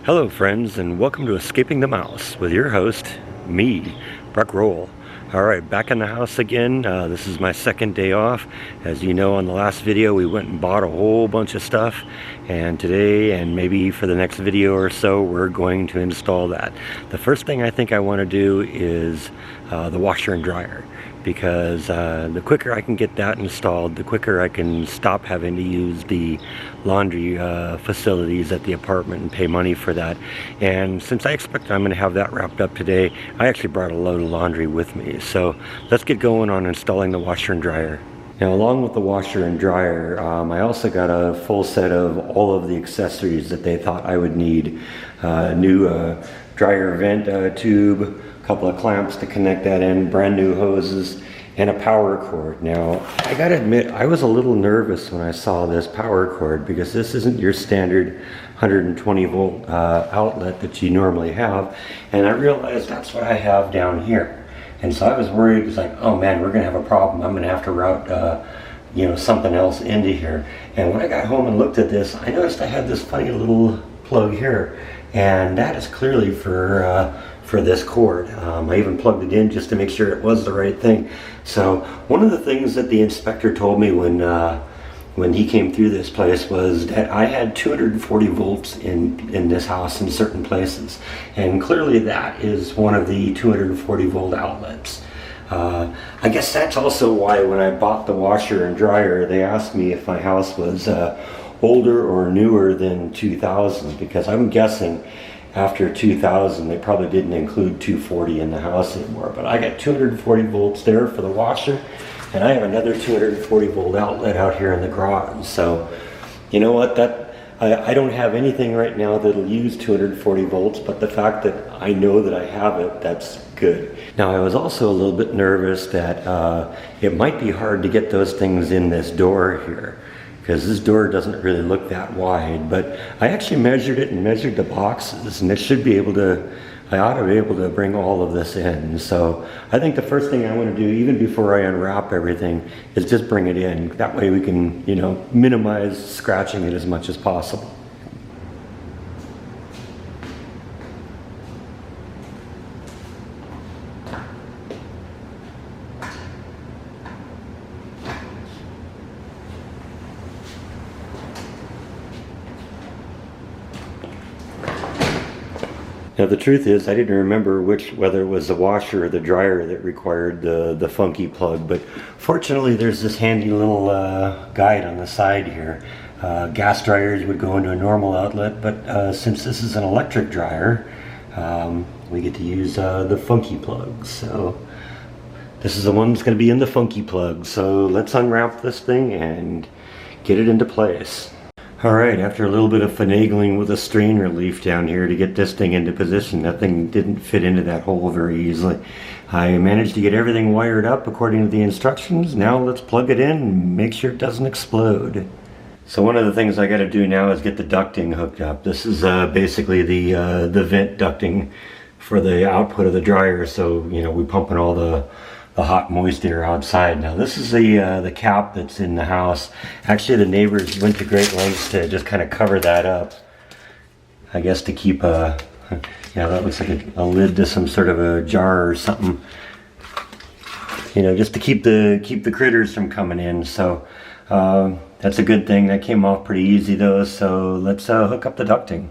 Hello friends, and welcome to Escaping the Mouse with your host, me, Breck Roll. Alright, back in the house again. This is my second day off. As you know, on the last video we went and bought a whole bunch of stuff, and today and maybe for the next video or so we're going to install that. The first thing I think I want to do is the washer and dryer, because the quicker I can get that installed, the quicker I can stop having to use the laundry facilities at the apartment and pay money for that. And since I expect I'm going to have that wrapped up today, I actually brought a load of laundry with me. So let's get going on installing the washer and dryer. Now, along with the washer and dryer, I also got a full set of all of the accessories that they thought I would need. New dryer vent tube, couple of clamps to connect that in, brand new hoses, and a power cord. Now, I gotta admit, I was a little nervous when I saw this power cord, because this isn't your standard 120 volt outlet that you normally have, and I realized that's what I have down here. And so I was worried. It's like, oh man, we're gonna have a problem. I'm gonna have to route something else into here. And when I got home and looked at this, I noticed I had this funny little plug here, and that is clearly for this cord. I even plugged it in just to make sure it was the right thing. So one of the things that the inspector told me when he came through this place was that I had 240 volts in this house in certain places, and clearly that is one of the 240 volt outlets. I guess that's also why when I bought the washer and dryer, they asked me if my house was older or newer than 2000, because I'm guessing after 2000 they probably didn't include 240 in the house anymore. But I got 240 volts there for the washer, and I have another 240 volt outlet out here in the garage. So you know what, I don't have anything right now that'll use 240 volts, but the fact that I know that I have it, that's good. Now, I was also a little bit nervous that it might be hard to get those things in this door here, because this door doesn't really look that wide. But I actually measured it and measured the boxes, and I ought to be able to bring all of this in. So I think the first thing I want to do, even before I unwrap everything, is just bring it in. That way we can, minimize scratching it as much as possible. Now, the truth is, I didn't remember whether it was the washer or the dryer that required the funky plug, but fortunately there's this handy little guide on the side here. Gas dryers would go into a normal outlet, but since this is an electric dryer, we get to use the funky plug. So this is the one that's going to be in the funky plug. So let's unwrap this thing and get it into place. Alright, after a little bit of finagling with a strain relief down here to get this thing into position, that thing didn't fit into that hole very easily. I managed to get everything wired up according to the instructions. Now let's plug it in and make sure it doesn't explode. So one of the things I got to do now is get the ducting hooked up. This is basically the vent ducting for the output of the dryer, so we pumping all the hot moist air outside. Now this is the cap that's in the house. Actually, the neighbors went to great lengths to just kind of cover that up, I guess to keep that looks like a lid to some sort of a jar or something, just to keep the critters from coming in. So that's a good thing. That came off pretty easy though. So let's hook up the ducting.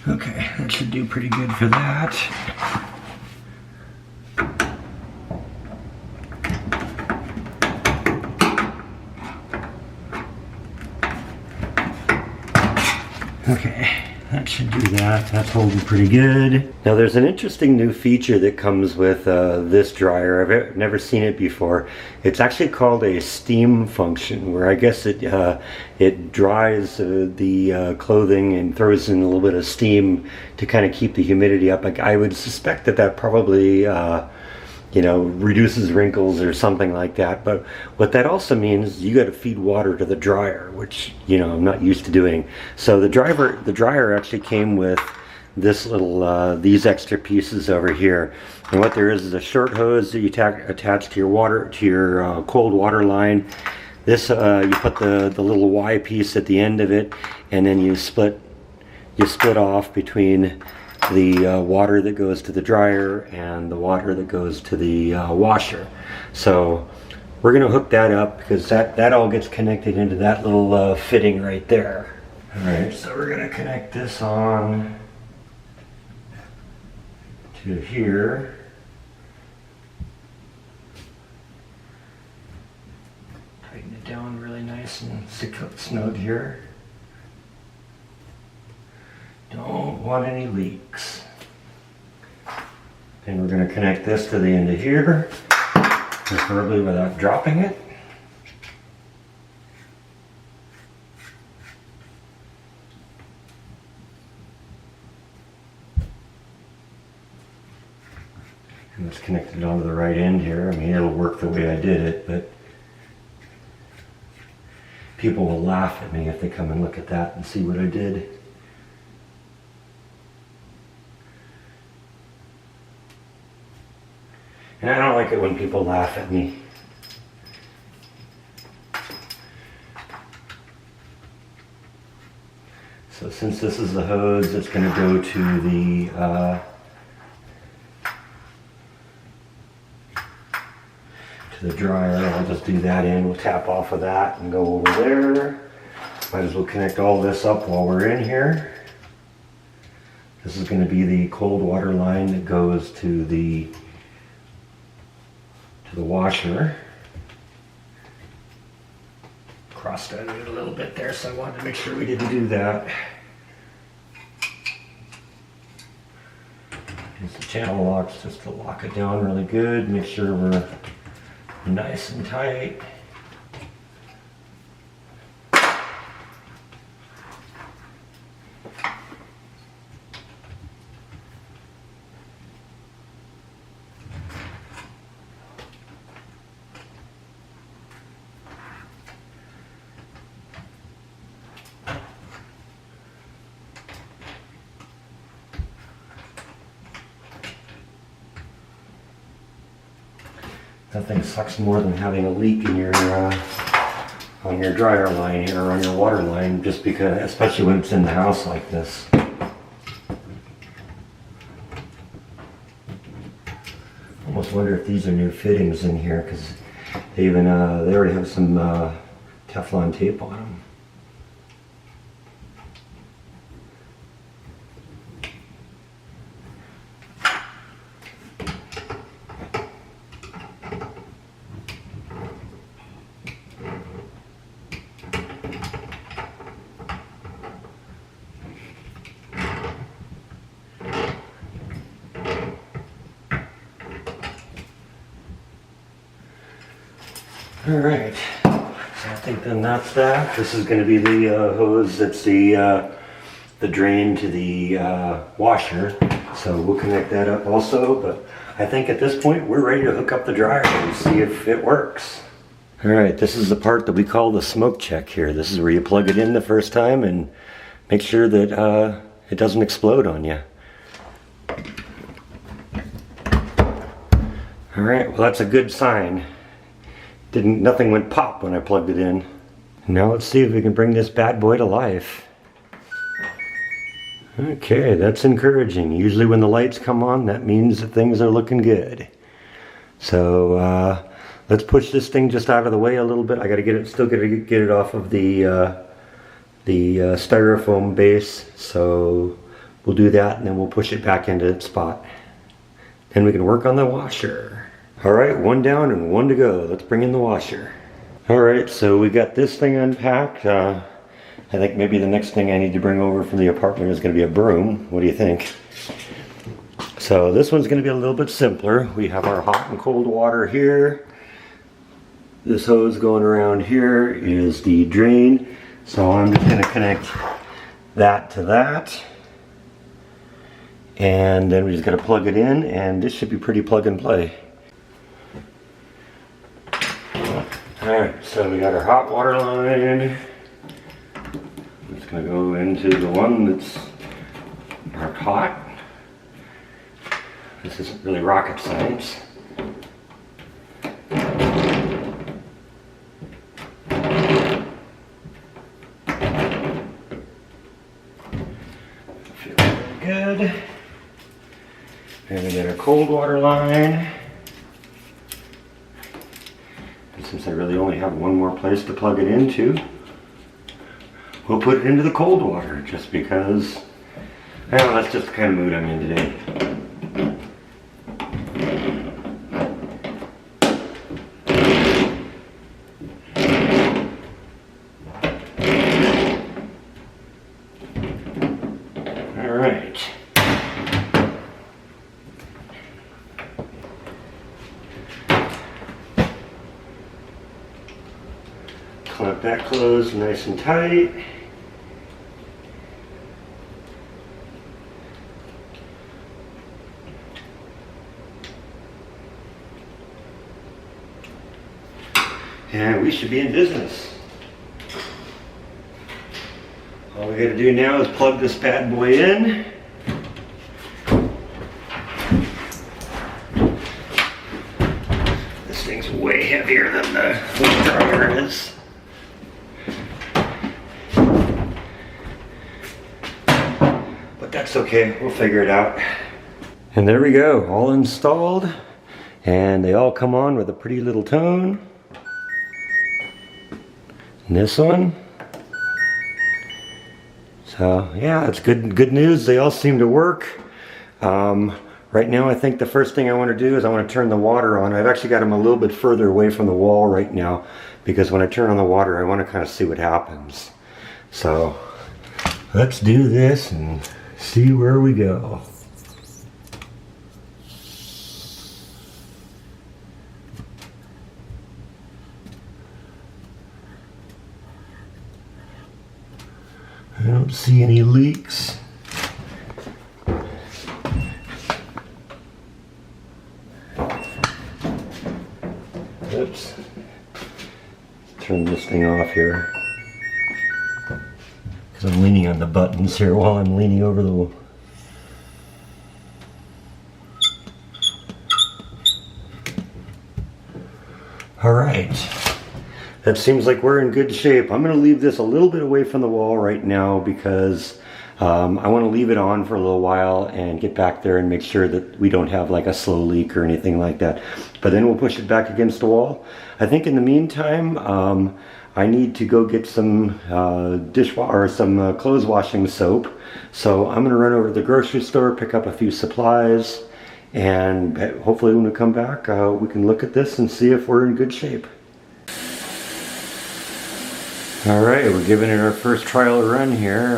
Okay, that should do pretty good for that. Okay, that should do that. That's holding pretty good. Now there's an interesting new feature that comes with this dryer. I've never seen it before. It's actually called a steam function, where I guess it dries the clothing and throws in a little bit of steam to kind of keep the humidity up. Like, I would suspect that probably reduces wrinkles or something like that. But what that also means, you got to feed water to the dryer, which I'm not used to doing. So the dryer actually came with this little, these extra pieces over here. And what there is a short hose that you attach to your cold water line. This, you put the little Y piece at the end of it, and then you split off between the water that goes to the dryer and the water that goes to the washer. So we're going to hook that up because that all gets connected into that little fitting right there. Alright, so we're going to connect this on to here. Tighten it down really nice and snug here. Don't want any leaks. And we're going to connect this to the end of here, preferably without dropping it. And it's connected onto the right end here. I mean, it'll work the way I did it, but people will laugh at me if they come and look at that and see what I did. And I don't like it when people laugh at me. So since this is the hose that's going to go to the dryer, I'll just do that in. We'll tap off of that and go over there. Might as well connect all this up while we're in here. This is going to be the cold water line that goes to the washer. Crossed out it a little bit there, so I wanted to make sure we didn't do that. Use the channel locks just to lock it down really good. Make sure we're nice and tight. Nothing sucks more than having a leak in your on your dryer line here, or on your water line, just because, especially when it's in the house like this. Almost wonder if these are new fittings in here, because they even they already have some Teflon tape on them. Alright, so I think then that's that. This is going to be the hose that's the drain to the washer. So we'll connect that up also, but I think at this point we're ready to hook up the dryer and see if it works. Alright, this is the part that we call the smoke check here. This is where you plug it in the first time and make sure that it doesn't explode on you. Alright, well that's a good sign. Nothing went pop when I plugged it in. Now let's see if we can bring this bad boy to life. Okay, that's encouraging. Usually when the lights come on, that means that things are looking good. So let's push this thing just out of the way a little bit. I gotta still get it off of the styrofoam base. So we'll do that and then we'll push it back into its spot. Then we can work on the washer. Alright, one down and one to go. Let's bring in the washer. Alright, so we got this thing unpacked. I think maybe the next thing I need to bring over from the apartment is going to be a broom. What do you think? So this one's going to be a little bit simpler. We have our hot and cold water here. This hose going around here is the drain. So I'm just going to connect that to that. And then we just got to plug it in, and this should be pretty plug and play. Alright, so we got our hot water line. It's going to go into the one that's marked hot. This isn't really rocket science. Feel really good. And we got our cold water line. And since I really only have one more place to plug it into, we'll put it into the cold water just because, well, that's just the kind of mood I'm in today. All right. Clamp that closed nice and tight. And we should be in business. All we gotta do now is plug this bad boy in. This thing's way heavier than the wind dryer is. But that's okay, we'll figure it out. And there we go, all installed. And they all come on with a pretty little tone. And this one. So yeah, it's good news. They all seem to work. Right now I think the first thing I want to do is I want to turn the water on. I've actually got them a little bit further away from the wall right now because when I turn on the water I want to kind of see what happens. So let's do this and see where we go. I don't see any leaks. Oops. Turn this thing off here. Because I'm leaning on the buttons here while I'm leaning over the wall. All right. That seems like we're in good shape. I'm going to leave this a little bit away from the wall right now because I want to leave it on for a little while and get back there and make sure that we don't have like a slow leak or anything like that. But then we'll push it back against the wall. I think in the meantime, I need to go get some dishwasher or some clothes washing soap. So I'm going to run over to the grocery store, pick up a few supplies, and hopefully when we come back, we can look at this and see if we're in good shape. Alright, we're giving it our first trial run here.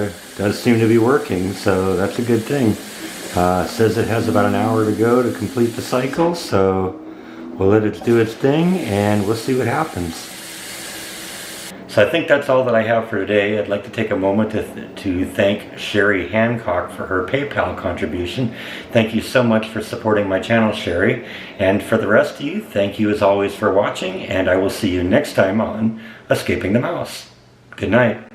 It does seem to be working, so that's a good thing. It says it has about an hour to go to complete the cycle, so we'll let it do its thing and we'll see what happens. So I think that's all that I have for today. I'd like to take a moment to thank Sherry Hancock for her PayPal contribution. Thank you so much for supporting my channel, Sherry. And for the rest of you, thank you as always for watching, and I will see you next time on Escaping the Mouse. Good night.